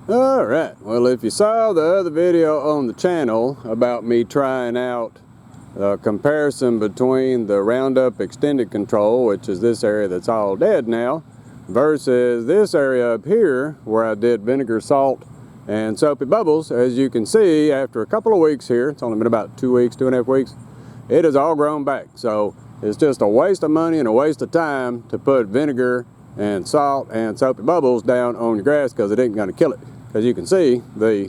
Alright, well, if you saw the other video on the channel about me trying out a comparison between the Roundup Extended Control, which is this area that's all dead now, versus this area up here where I did vinegar, salt, and soapy bubbles, as you can see, after a couple of weeks here, it's only been about 2 weeks, 2.5 weeks, it has all grown back. So it's just a waste of money and a waste of time to put vinegar and salt and soapy bubbles down on your grass because it ain't going to kill it. As you can see, the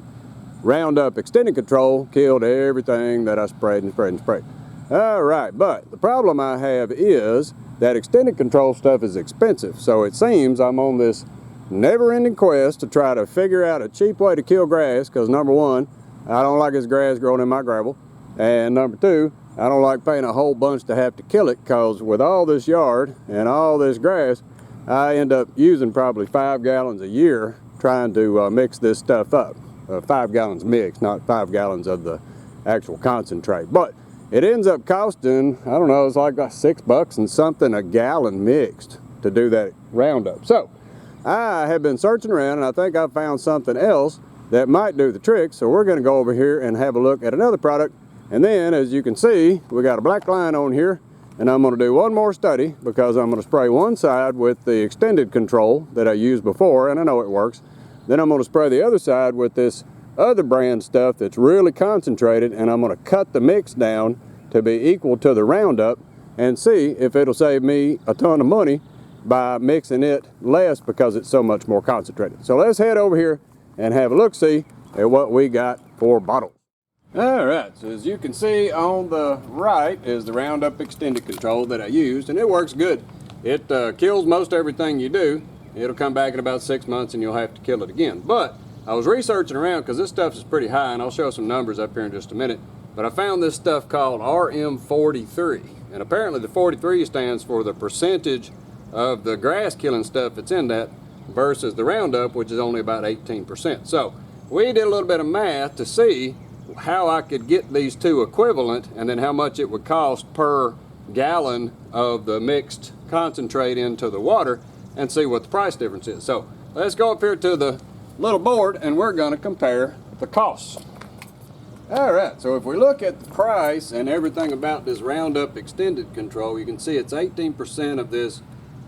Roundup Extended Control killed everything that I sprayed and sprayed and sprayed. All right, but the problem I have is that extended control stuff is expensive. So it seems I'm on this never-ending quest to try to figure out a cheap way to kill grass because, number one, I don't like this grass growing in my gravel. And number two, I don't like paying a whole bunch to have to kill it because with all this yard and all this grass, I end up using probably 5 gallons a year trying to mix this stuff up. 5 gallons mixed, not 5 gallons of the actual concentrate. But it ends up costing, I don't know, it's like $6 and something a gallon mixed to do that Roundup. So I have been searching around and I think I found something else that might do the trick. So we're going to go over here and have a look at another product. And then, as you can see, we got a black line on here. And I'm going to do one more study because I'm going to spray one side with the extended control that I used before, and I know it works. Then I'm going to spray the other side with this other brand stuff that's really concentrated, and I'm going to cut the mix down to be equal to the Roundup and see if it'll save me a ton of money by mixing it less because it's so much more concentrated. So let's head over here and have a look-see at what we got for bottles. Alright, so as you can see on the right is the Roundup Extended Control that I used, and it works good. It kills most everything you do. It'll come back in about 6 months and you'll have to kill it again. But I was researching around because this stuff is pretty high, and I'll show some numbers up here in just a minute. But I found this stuff called RM43, and apparently the 43 stands for the percentage of the grass killing stuff that's in that versus the Roundup, which is only about 18%. So we did a little bit of math to see how I could get these two equivalent and then how much it would cost per gallon of the mixed concentrate into the water and see what the price difference is. So let's go up here to the little board and we're going to compare the costs. Alright, so if we look at the price and everything about this Roundup Extended Control, you can see it's 18% of this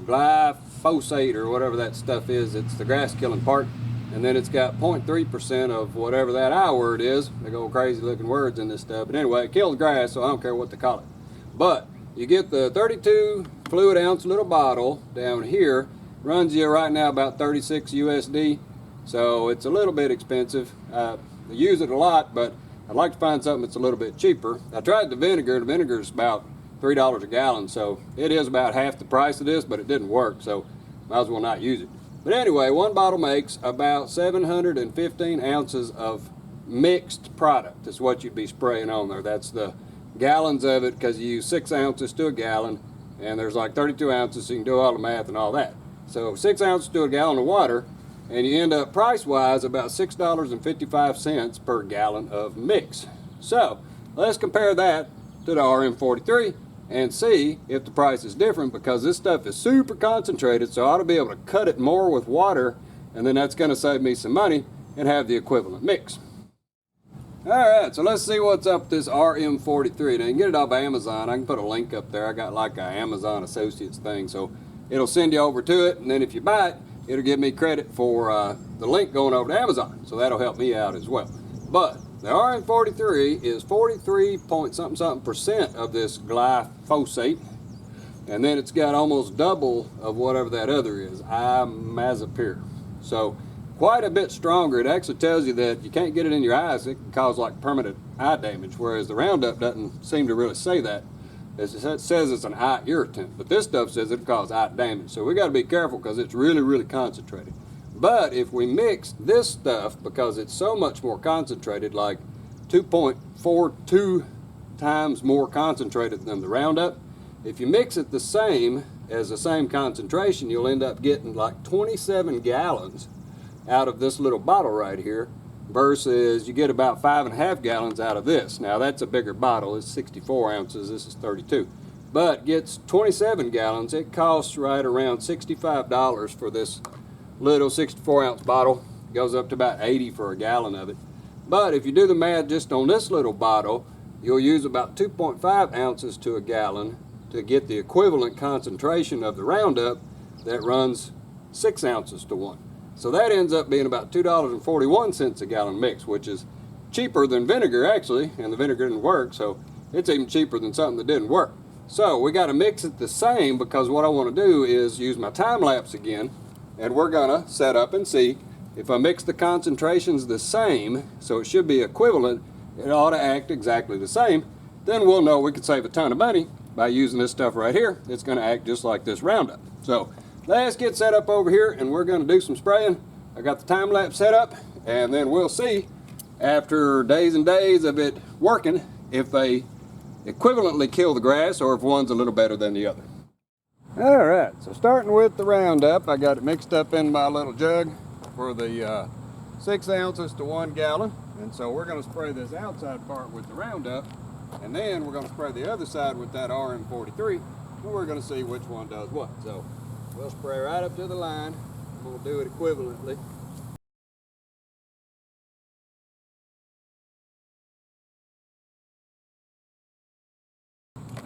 glyphosate or whatever that stuff is. It's the grass killing part. And then it's got 0.3% of whatever that I word is. They go crazy looking words in this stuff. But anyway, it kills grass, so I don't care what they call it. But you get the 32 fluid ounce little bottle down here. Runs you right now about 36 USD. So it's a little bit expensive. I use it a lot, but I'd like to find something that's a little bit cheaper. I tried the vinegar. The vinegar is about $3 a gallon. So it is about half the price of this, but it didn't work. So might as well not use it. But anyway, one bottle makes about 715 ounces of mixed product. That's what you'd be spraying on there. That's the gallons of it because you use 6 ounces to a gallon, and there's like 32 ounces, so you can do all the math and all that. So 6 ounces to a gallon of water, and you end up price-wise about $6.55 per gallon of mix. So let's compare that to the RM43 and see if the price is different because this stuff is super concentrated, so I ought to be able to cut it more with water, and then that's going to save me some money and have the equivalent mix. Alright, so let's see what's up with this RM43. Now you can get it off Amazon. I can put a link up there. I got like an Amazon Associates thing, so it'll send you over to it, and then if you buy it, it'll give me credit for the link going over to Amazon, so that'll help me out as well. But the RM43 is 43 point something percent of this glyphosate, and then it's got almost double of whatever that other is, imazapyr. So quite a bit stronger. It actually tells you that you can't get it in your eyes. It can cause like permanent eye damage, whereas the Roundup doesn't seem to really say that. It says it's an eye irritant, but this stuff says it'll cause eye damage. So we got to be careful because it's really, really concentrated. But if we mix this stuff, because it's so much more concentrated, like 2.42 times more concentrated than the Roundup, if you mix it the same as the same concentration, you'll end up getting like 27 gallons out of this little bottle right here, versus you get about 5.5 gallons out of this. Now that's a bigger bottle. It's 64 ounces. This is 32. But gets 27 gallons. It costs right around $65 for this little 64 ounce bottle. goes up to about 80 for a gallon of it. But if you do the math just on this little bottle, you'll use about 2.5 ounces to a gallon to get the equivalent concentration of the Roundup that runs 6 ounces to 1. So that ends up being about $2.41 a gallon mix, which is cheaper than vinegar actually, and the vinegar didn't work, so it's even cheaper than something that didn't work. So we got to mix it the same, because what I want to do is use my time lapse again, and we're going to set up and see if I mix the concentrations the same, so it should be equivalent, it ought to act exactly the same. Then we'll know we could save a ton of money by using this stuff right here. It's going to act just like this Roundup. So let's get set up over here, and we're going to do some spraying. I got the time lapse set up, and then we'll see after days and days of it working if they equivalently kill the grass or if one's a little better than the other. All right, so starting with the Roundup, I got it mixed up in my little jug for the 6 ounces to 1 gallon. And so we're going to spray this outside part with the Roundup, and then we're going to spray the other side with that RM43, and we're going to see which one does what. So we'll spray right up to the line, and we'll do it equivalently.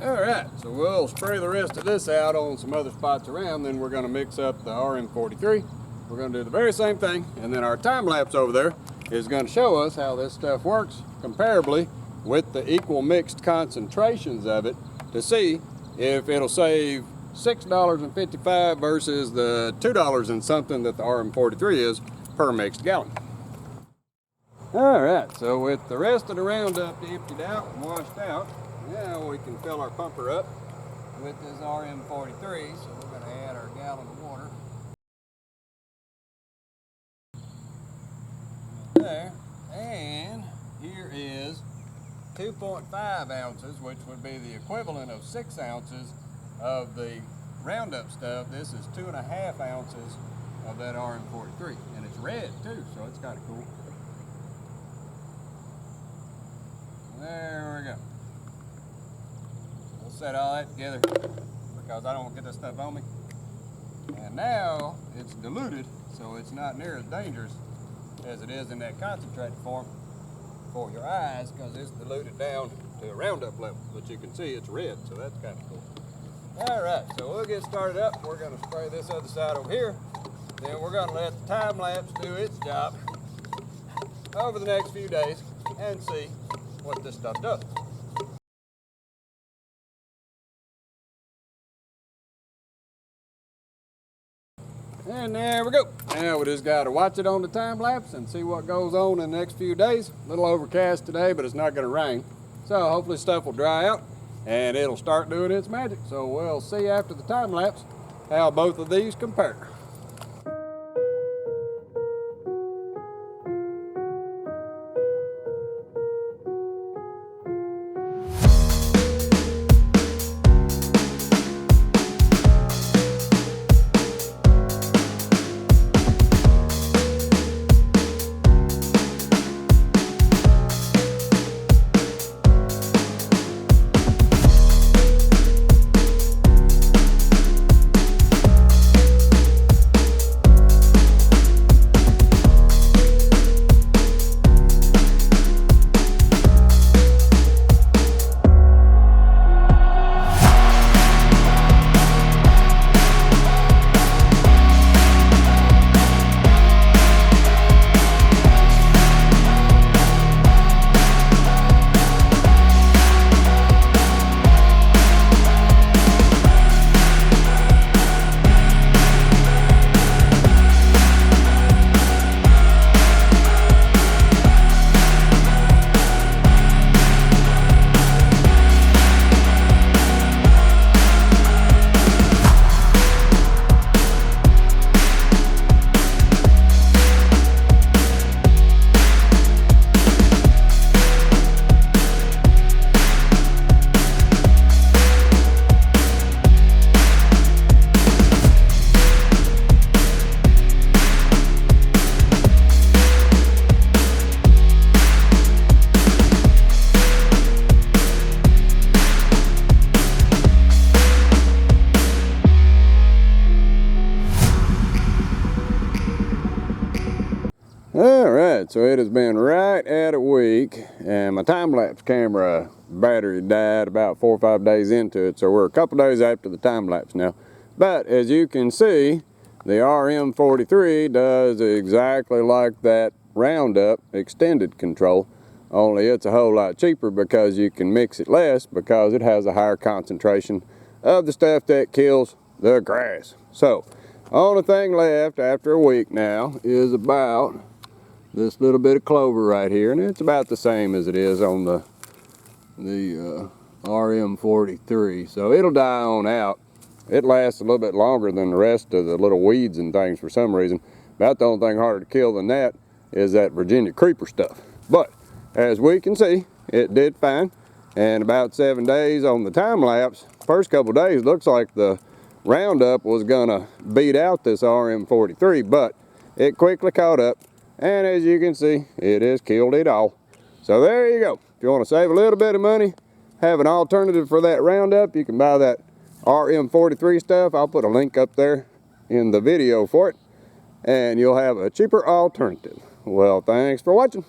Alright, so we'll spray the rest of this out on some other spots around, then we're going to mix up the RM43. We're going to do the very same thing, and then our time lapse over there is going to show us how this stuff works comparably with the equal mixed concentrations of it to see if it'll save $6.55 versus the $2 and something that the RM43 is per mixed gallon. Alright, so with the rest of the Roundup emptied out and washed out, now we can fill our pumper up with this RM43, so we're going to add our gallon of water. There, and here is 2.5 ounces, which would be the equivalent of 6 ounces of the Roundup stuff. This is 2.5 ounces of that RM43, and it's red too, so it's kind of cool. There we go. We'll set all that together because I don't want to get this stuff on me. And now it's diluted, so it's not near as dangerous as it is in that concentrated form for your eyes, because it's diluted down to a Roundup level. But you can see it's red, so that's kind of cool. All right, so we'll get started up. We're going to spray this other side over here. Then we're going to let the time lapse do its job over the next few days and see what this stuff does. And there we go. Now we just got to watch it on the time lapse and see what goes on in the next few days. A little overcast today, but it's not going to rain. So hopefully stuff will dry out and it'll start doing its magic. So we'll see after the time lapse how both of these compare. so it has been right at a week, and my time-lapse camera battery died about 4 or 5 days into it, so we're a couple days after the time-lapse now. But as you can see, the RM43 does exactly like that Roundup extended control, only it's a whole lot cheaper because you can mix it less because it has a higher concentration of the stuff that kills the grass. So, only thing left after a week now is about this little bit of clover right here, and it's about the same as it is on the RM43, so it'll die on out. It lasts a little bit longer than the rest of the little weeds and things for some reason. About the only thing harder to kill than that is that Virginia creeper stuff. But as we can see, it did fine, and about 7 days on the time lapse, first couple days looks like the Roundup was gonna beat out this RM43, but it quickly caught up, and as you can see, it has killed it all. So there you go. If you want to save a little bit of money, have an alternative for that Roundup, you can buy that RM43 stuff. I'll put a link up there in the video for it, and you'll have a cheaper alternative. Well, thanks for watching.